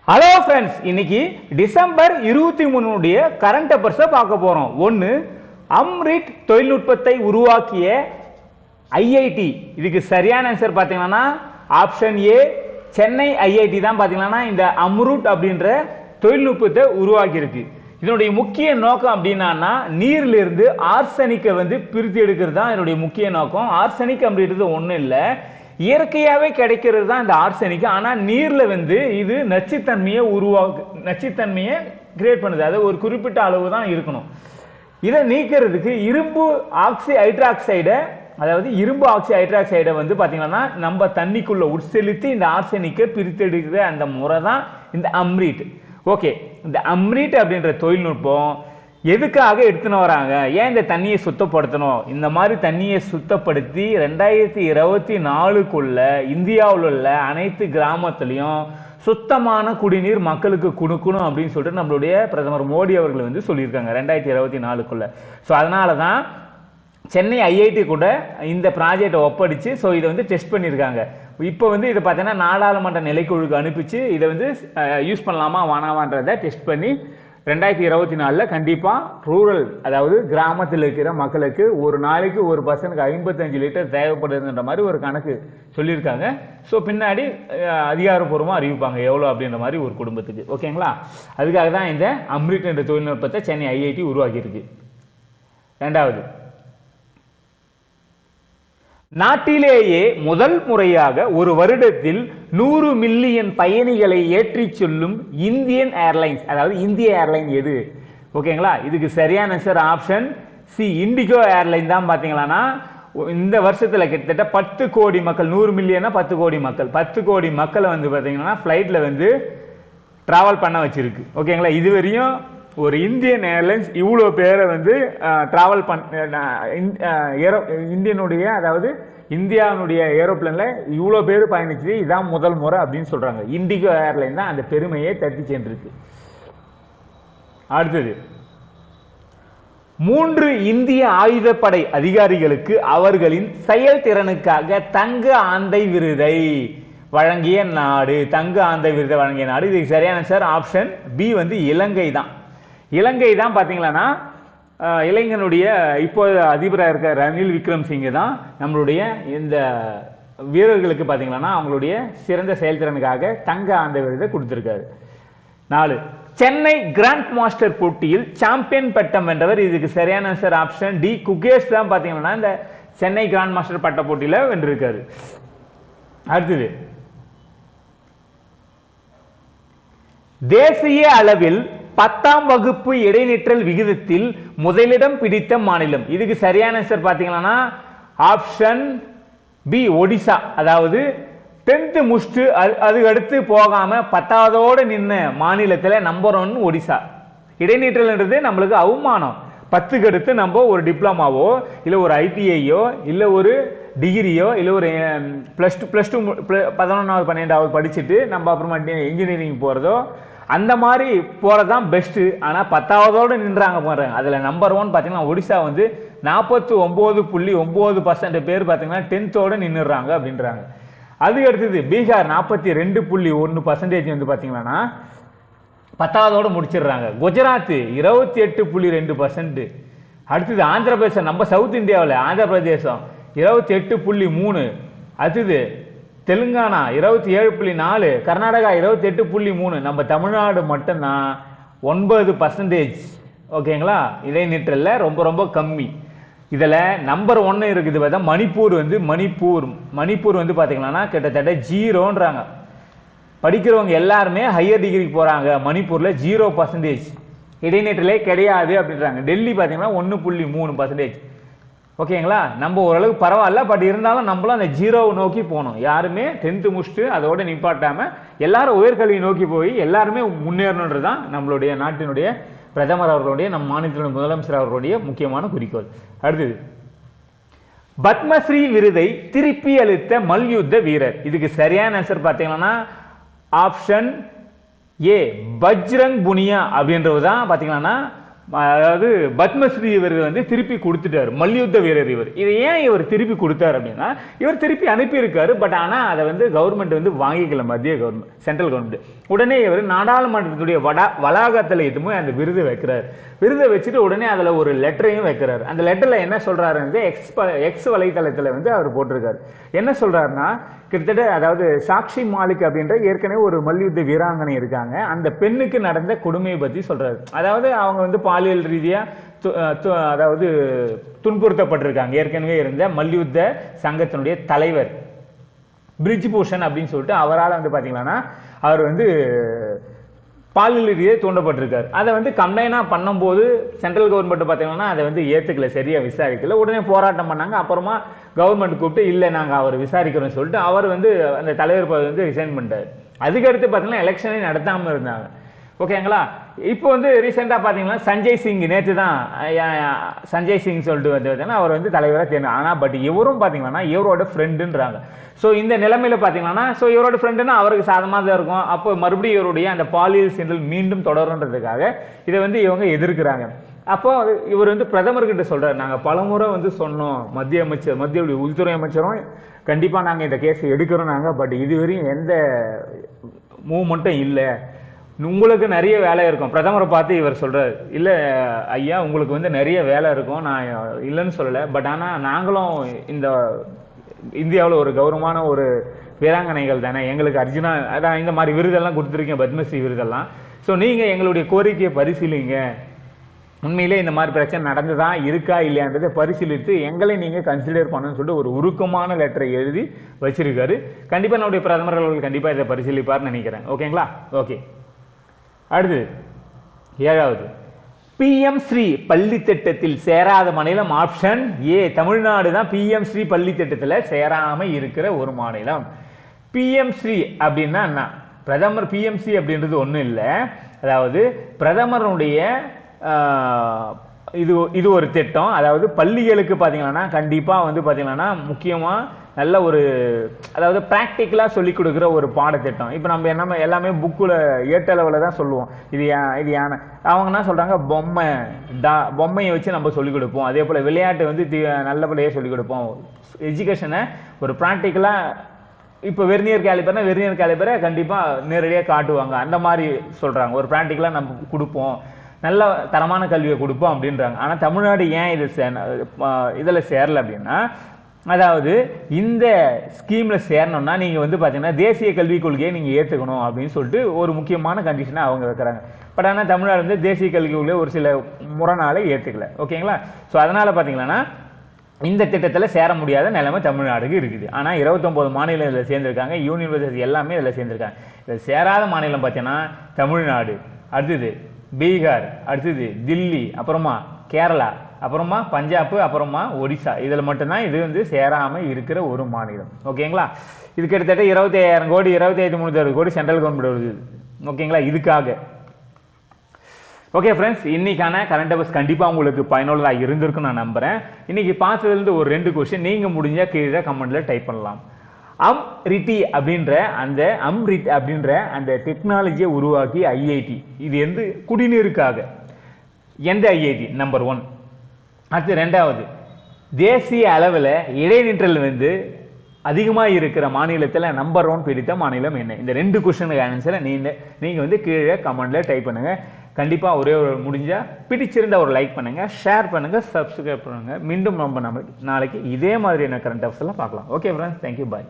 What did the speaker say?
Hello friends, இன்னைக்கு December 23 current affairs பார்க்க போறோம். ஒன்று, அம்ரிட் தொழில்நுட்பத்தை உருவாக்கிய ஐஐடி. இதுக்கு சரியான ஆன்சர் பார்த்தீங்கன்னா ஆப்ஷன் ஏ, சென்னை ஐஐடி தான். பார்த்தீங்கன்னா இந்த அம்ருட் அப்படின்ற தொழில்நுட்பத்தை உருவாக்கி இருக்கு. இதனுடைய முக்கிய நோக்கம் அப்படின்னா நீரிலிருந்து ஆர்சனிக்கை பிரித்து எடுக்கிறது தான் இதனுடைய முக்கிய நோக்கம். ஆர்சனிக் அப்படின்றது ஒன்றும் இல்லை, இயற்கையாகவே கிடைக்கிறது தான் இந்த ஆர்சனிக். ஆனால் நீரில் இது நச்சுத்தன்மையை கிரியேட் பண்ணுது. அது ஒரு குறிப்பிட்ட அளவு தான் இருக்கணும். இதை நீக்கிறதுக்கு இரும்பு ஆக்சி ஹைட்ராக்சைடை பார்த்தீங்கன்னா நம்ம தண்ணிக்குள்ள உட்செலுத்தி இந்த ஆர்சனிக்கை பிரித்தெடுக்கிற அந்த முறை தான் இந்த அம்ரிட். ஓகே, இந்த அம்ரிட் அப்படின்ற தொழில்நுட்பம் எதுக்காக எடுத்துன்னு வராங்க? ஏன் இந்த தண்ணியை சுத்தப்படுத்தணும்? இந்த மாதிரி தண்ணியை சுத்தப்படுத்தி 2024க்குள்ள இந்தியாவில் உள்ள அனைத்து கிராமத்திலையும் சுத்தமான குடிநீர் மக்களுக்கு கொடுக்கணும் அப்படின்னு சொல்லிட்டு நம்மளுடைய பிரதமர் மோடி அவர்கள் சொல்லியிருக்காங்க 2024க்குள்ள. ஸோ அதனால தான் சென்னை ஐஐடி கூட இந்த ப்ராஜெக்டை ஒப்படைச்சு இதை டெஸ்ட் பண்ணியிருக்காங்க. இப்போ இதை பார்த்தீங்கன்னா நாடாளுமன்ற நிலைக்குழுக்கு அனுப்பிச்சு இதை யூஸ் பண்ணலாமா வேணாமான்றதை டெஸ்ட் பண்ணி 2024 கண்டிப்பாக ரூரல், அதாவது கிராமத்தில் இருக்கிற மக்களுக்கு ஒரு நாளைக்கு ஒரு பர்சனுக்கு 55 லிட்டர் தேவைப்படுதுன்ற மாதிரி ஒரு கணக்கு சொல்லியிருக்காங்க. ஸோ பின்னாடி அதிகாரப்பூர்வமாக அறிவிப்பாங்க எவ்வளோ அப்படின்ற மாதிரி ஒரு குடும்பத்துக்கு. ஓகேங்களா? அதுக்காக தான் இந்த அம்ரிட் என்ற தொழில்நுட்பத்தை சென்னை ஐஐடி உருவாக்கியிருக்கு. ரெண்டாவது, நாட்டிலேயே முதல் முறையாக ஒரு வருடத்தில் 100 மில்லியன் பயணிகளை ஏற்றி செல்லும் இந்தியன் ஏர்லைன்ஸ், அதாவது இந்திய ஏர்லைன் எது? ஓகேங்களா? இதுக்கு சரியான answer option C, indigo airline தான். பாத்தீங்களா, இந்த வருஷத்துல கிட்டத்தட்ட 10 கோடி மக்கள், 100 மில்லியனா 10 கோடி மக்கள், 10 கோடி மக்களை பாத்தீங்கன்னா பிளைட்ல டிராவல் பண்ண வச்சிருக்கு. ஓகேங்களா? இதுவரையும் ஒரு இந்தியன் ஏர்லைன்ஸ் இவ்வளோ பேரை டிராவல் அதாவது இந்தியாவுடைய ஏரோப்ளேன்ல இவ்வளோ பேர் பயணிச்சு இதான் முதல் முறை அப்படின்னு சொல்றாங்க. இண்டிகோ ஏர்லைன் தான் அந்த பெருமையை தட்டி சென்றிருக்கு. அடுத்தது, 3 இந்திய ஆயுதப்படை அதிகாரிகளுக்கு அவர்களின் செயல்திறனுக்காக தங்க ஆந்தை விருதை வழங்கிய நாடு. தங்க ஆந்தை விருதை வழங்கிய நாடு. இதுக்கு சரியான சார் ஆப்ஷன் பி, இலங்கை தான். இலங்கை தான். பார்த்தீங்களா, இலங்கையினுடைய இப்போது அதிபராக இருக்க ரணில் விக்ரமசிங்கே தான் நம்மளுடைய இந்த வீரர்களுக்கு பார்த்தீங்கன்னா அவங்களுடைய சிறந்த செயல்திறனுக்காக தங்க ஆந்தை விருதை கொடுத்திருக்காரு. 4, சென்னை கிராண்ட் மாஸ்டர் போட்டியில் சாம்பியன் பட்டம் வென்றவர். இதுக்கு சரியான ஆன்சர் ஆப்ஷன் டி, குகேஷ் தான். பார்த்தீங்கன்னா இந்த சென்னை கிராண்ட் மாஸ்டர் பட்ட போட்டியில் வென்றிருக்காரு. அடுத்தது, தேசிய அளவில் 10ஆம் வகுப்பு இடைநிற்றல் விகிதத்தில் முதலிடம் பிடித்த மாநிலம். இதுக்கு சரியான ஆன்சர் பார்த்தீங்கன்னா ஆப்ஷன் பி, ஒடிசா. அதாவது 10th முடிச்சுட்டு அதுக்கு அடுத்து போகாம 10ஆவதோடு நின்ன மாநிலத்தில் நம்பர் 1 ஒடிசா. இடைநிற்றல்ன்றது நம்மளுக்கு அவமானம். 10க்கு அடுத்து நம்ம ஒரு டிப்ளமாவோ இல்லை ஒரு ஐடிஐயோ இல்லை ஒரு டிகிரியோ இல்லை ஒரு +2 11வது 12வது படிச்சுட்டு நம்ம அப்புறமா இன்ஜினியரிங் போகிறதோ அந்த மாதிரி போறதுதான் பெஸ்ட். ஆனா 10ஆவதோடு நின்றாங்க போறாங்க. அதுல நம்பர் 1 பாத்தீங்கன்னா ஒடிசா 49.9% பேர் பாத்தீங்கன்னா 10th நின்னுறாங்க அப்படின்றாங்க. அதுக்கு அடுத்தது பீகார் 42.1% பாத்தீங்கன்னா 10ஆவதோடு முடிச்சிடுறாங்க. குஜராத் 28.2%. அடுத்தது ஆந்திர பிரதேசம், நம்ம சவுத் இந்தியாவில் ஆந்திர பிரதேசம் 28.3. அடுத்தது தெலுங்கானா 27.4, கர்நாடகா 28.3, நம்ம தமிழ்நாடு மட்டும்தான் 9%. ஓகேங்களா? இடைநிற்றல்ல ரொம்ப ரொம்ப கம்மி. இதில் நம்பர் 1 இருக்குது பார்த்தா மணிப்பூர். மணிப்பூர் பார்த்தீங்கன்னா கிட்டத்தட்ட 0ன்றாங்க. படிக்கிறவங்க எல்லாருமே ஹையர் டிகிரிக்கு போகிறாங்க. மணிப்பூரில் 0% இடைநிற்றலே கிடையாது அப்படின்றாங்க. டெல்லி பார்த்தீங்கன்னா 1.3%. ஓகேங்களா? நம்ம ஓரளவுக்கு பரவாயில்ல. பட் இருந்தாலும் நம்மளும் அந்த 0 நோக்கி போகணும். யாருமே 10th முடிச்சுட்டு அதோட நிப்பாட்டாம எல்லாரும் உயர்கல்வி நோக்கி போய் எல்லாருமே முன்னேறணுன்றது தான் நம்மளுடைய நாட்டினுடைய பிரதமர் அவர்களுடைய, நம் மாநிலத்தினுடைய முதலமைச்சர் அவர்களுடைய முக்கியமான குறிக்கோள். அடுத்தது, பத்மஸ்ரீ விருதை திருப்பி அளித்த மல்யுத்த வீரர். இதுக்கு சரியான ஆன்சர் பார்த்தீங்கன்னா ஆப்ஷன் ஏ, பஜ்ரங் புனியா அப்படின்றது தான். பார்த்தீங்கன்னா அதாவது பத்மஸ்ரீ விருது வந்து திருப்பி கொடுத்துட்டாரு, மல்யுத்த வீரர் இவர். இதை ஏன் இவர் திருப்பி கொடுத்தாரு அப்படின்னா, இவர் திருப்பி அனுப்பியிருக்காரு, பட் ஆனால் அதை வந்து கவர்மெண்ட் வந்து வாங்கிக்கல, மத்திய கவர்மெண்ட், சென்ட்ரல் கவர்மெண்ட். உடனே இவர் நாடாளுமன்றத்துடைய வளாகத்தில் எதுவும் அந்த விருது வைக்கிறார். விருதை வச்சுட்டு உடனே அதில் ஒரு லெட்டரையும் வைக்கிறார். அந்த லெட்டரில் என்ன சொல்றாரு, எக்ஸ் வலைத்தளத்தில் வந்து அவர் போட்டிருக்காரு. என்ன சொல்றாருன்னா, கிட்டத்தட்ட அதாவது சாக்ஷி மாலிக் அப்படின்ற ஏற்கனவே ஒரு மல்யுத்த வீராங்கனை இருக்காங்க, அந்த பெண்ணுக்கு நடந்த கொடுமையை பற்றி சொல்றாரு. அதாவது அவங்க வந்து பாலியல் ரீதியா அதாவது துன்புறுத்தப்பட்டிருக்காங்க. ஏற்கனவே இருந்த மல்யுத்த சங்கத்தினுடைய தலைவர் பிரிஜ் பூஷன் அப்படின்னு சொல்லிட்டு அவரால் வந்து பாத்தீங்கன்னா அவர் வந்து பாலியல் ரீதியாக தூண்டப்பட்டிருக்காரு. அதை வந்து கம்ப்ளைனா பண்ணும்போது சென்ட்ரல் கவர்மெண்ட் பார்த்தீங்கன்னா அதை வந்து ஏற்றுக்கல, சரியா விசாரிக்கல. உடனே போராட்டம் பண்ணாங்க. அப்புறமா கவர்மெண்ட் கூப்பிட்டு இல்லை நாங்கள் அவர் விசாரிக்கிறோம்னு சொல்லிட்டு அவர் வந்து அந்த தலைவர் பதவி வந்து ரிசைன் பண்ணிட்டார். அதுக்கடுத்து பார்த்தீங்கன்னா எலெக்ஷனே நடத்தாமல் இருந்தாங்க. ஓகேங்களா. இப்போ வந்து ரீசெண்டாக பார்த்தீங்கன்னா சஞ்சய் சிங், நேற்று தான் சஞ்சய் சிங் சொல்லிட்டு வந்து அவர் வந்து தலைவராக தேர்ந்து. ஆனால் பட் இவரும் பார்த்தீங்கன்னா இவரோட ஃப்ரெண்டுன்றாங்க. ஸோ இந்த நிலைமையில பார்த்தீங்கன்னா ஸோ இவரோட ஃப்ரெண்டுன்னா அவருக்கு சாதமாக தான் இருக்கும். அப்போ மறுபடியும் இவருடைய அந்த பாலியல் சீண்டல் மீண்டும் தொடருன்றதுக்காக இதை வந்து இவங்க எதிர்க்கிறாங்க. அப்போ இவர் வந்து பிரதமர்கிட்ட சொல்றாரு, நாங்கள் பலமுறை வந்து சொன்னோம், மத்திய உள்துறை அமைச்சரும் கண்டிப்பாக நாங்கள் இந்த கேஸை எடுக்கிறோம் நாங்கள், பட் இதுவரையும் எந்த மூவ்மெண்ட்டும் இல்லை, உங்களுக்கு நிறைய வேலை இருக்கும். பிரதமரை பார்த்து இவர் சொல்றாரு, இல்லை ஐயா உங்களுக்கு வந்து நிறைய வேலை இருக்கும், நான் இல்லைன்னு சொல்லலை, பட் ஆனால் நாங்களும் இந்த இந்தியாவில் ஒரு கௌரவமான ஒரு வீராங்கனைகள் தானே, எங்களுக்கு அர்ஜுனா அதான் இந்த மாதிரி விருதெல்லாம் கொடுத்துருக்கீங்க, பத்மஸ்ரீ விருதெல்லாம். ஸோ நீங்கள் எங்களுடைய கோரிக்கையை பரிசீலிங்க, உண்மையிலே இந்த மாதிரி பிரச்சனை நடந்துதான் இருக்கா இல்லையான்றதை பரிசீலித்து எங்களை நீங்கள் கன்சிடர் பண்ணணும்னு சொல்லிட்டு ஒரு உருக்கமான லெட்டரை எழுதி வச்சிருக்காரு. கண்டிப்பாக நம்முடைய பிரதமர் அவர்கள் கண்டிப்பாக இதை பரிசீலிப்பார்னு நினைக்கிறேன். ஓகேங்களா. ஓகே, அடுத்து 7வது, PM ஸ்ரீ பள்ளி திட்டத்தில் சேராத மாநிலம் ஆப்ஷன் ஏ தமிழ்நாடு தான். PM ஸ்ரீ பள்ளி திட்டத்தில் சேராம இருக்கிற ஒரு மாநிலம். PM ஸ்ரீ அப்படின்னா என்ன? பிரதமர் PM ஸ்ரீ அப்படின்றது ஒன்றும் இல்லை, அதாவது பிரதமருடைய இது ஒரு திட்டம். அதாவது பள்ளிகளுக்கு பார்த்தீங்கன்னா கண்டிப்பாக வந்து பார்த்தீங்கன்னா முக்கியமாக நல்ல ஒரு அதாவது ப்ராக்டிக்கலாக சொல்லிக் கொடுக்குற ஒரு பாடத்திட்டம். இப்போ நம்ம என்ன எல்லாமே புக்கில் ஏட்டளவில் தான் சொல்லுவோம், இது யானை. அவங்க என்ன சொல்கிறாங்க, பொம்மையை வச்சு நம்ம சொல்லிக் கொடுப்போம். அதே போல் விளையாட்டு வந்து நல்லபடியாக சொல்லிக் கொடுப்போம். எஜுகேஷனை ஒரு ப்ராக்டிக்கலாக இப்போ வெர்னியர் கேலிபரை கண்டிப்பாக நேரடியாக காட்டுவாங்க, அந்த மாதிரி சொல்கிறாங்க. ஒரு ப்ராக்டிக்கலாக நம்ம கொடுப்போம், நல்ல தரமான கல்வியை கொடுப்போம் அப்படின்றாங்க. ஆனால் தமிழ்நாடு ஏன் இதில் சேரலை அப்படின்னா, அதாவது இந்த ஸ்கீமில் சேரணும்னா நீங்கள் வந்து பார்த்தீங்கன்னா தேசிய கல்விக் கொள்கையை நீங்கள் ஏற்றுக்கணும் அப்படின்னு சொல்லிட்டு ஒரு முக்கியமான கண்டிஷனை அவங்க வைக்கிறாங்க. பட் ஆனால் தமிழ்நாடு வந்து தேசிய கல்விக் கொள்கையை ஒரு சில முறைனால ஏற்றுக்கல. ஓகேங்களா. ஸோ அதனால் பார்த்தீங்கன்னா இந்த திட்டத்தில் சேர முடியாத நிலைமை தமிழ்நாடுக்கு இருக்குது. ஆனால் 29 மாநிலம் இதில் சேர்ந்திருக்காங்க, யூனியன் பிரதேசம் எல்லாமே இதில் சேர்ந்திருக்காங்க. இதில் சேராத மாநிலம் பார்த்தீங்கன்னா தமிழ்நாடு, அடுத்தது பீகார், அடுத்தது தில்லி, அப்புறமா கேரளா, அப்புறமா பஞ்சாப், அப்புறமா ஒடிசா. இதில் மட்டும்தான் இது வந்து சேராமல் இருக்கிற ஒரு மாநிலம். ஓகேங்களா. இது கிட்டத்தட்ட 25,000 கோடி 25,360 கோடி சென்ட்ரல் கவர்மெண்ட் வருது. ஓகேங்களா. இதுக்காக ஓகே ஃப்ரெண்ட்ஸ், இன்னைக்கான கரண்ட் அஃபேர்ஸ் கண்டிப்பாக உங்களுக்கு பயனுள்ளதாக இருந்திருக்குன்னு நான் நம்புகிறேன். இன்னைக்கு பார்த்ததுலேருந்து ஒரு 2 கொஸ்டின் நீங்கள் முடிஞ்சால் கீழே கமெண்ட்டில் டைப் பண்ணலாம். அம்ரிட் அப்படின்ற அந்த டெக்னாலஜியை உருவாக்கி IIT, இது வந்து குடிநீருக்காக எந்த IIT? நம்பர் 1. அடுத்து 2வது, தேசிய அளவில் இடைநிற்றல் வந்து அதிகமாக இருக்கிற மாநிலத்தில் நம்பர் 1 பிடித்த மாநிலம் என்ன? இந்த 2 கொஸ்டினுக்கு ஆன்சரை நீங்கள் வந்து கீழே கமெண்ட்டில் டைப் பண்ணுங்கள். கண்டிப்பாக ஒரே ஒரு முடிஞ்சால் பிடிச்சிருந்த ஒரு லைக் பண்ணுங்கள், ஷேர் பண்ணுங்கள், சப்ஸ்கிரைப் பண்ணுங்கள். மீண்டும் நம்ம நாளைக்கு இதே மாதிரியான கரண்ட் அஃபேர்ஸ் எல்லாம் பார்க்கலாம். ஓகே ஃப்ரெண்ட்ஸ், தேங்க்யூ, பாய்.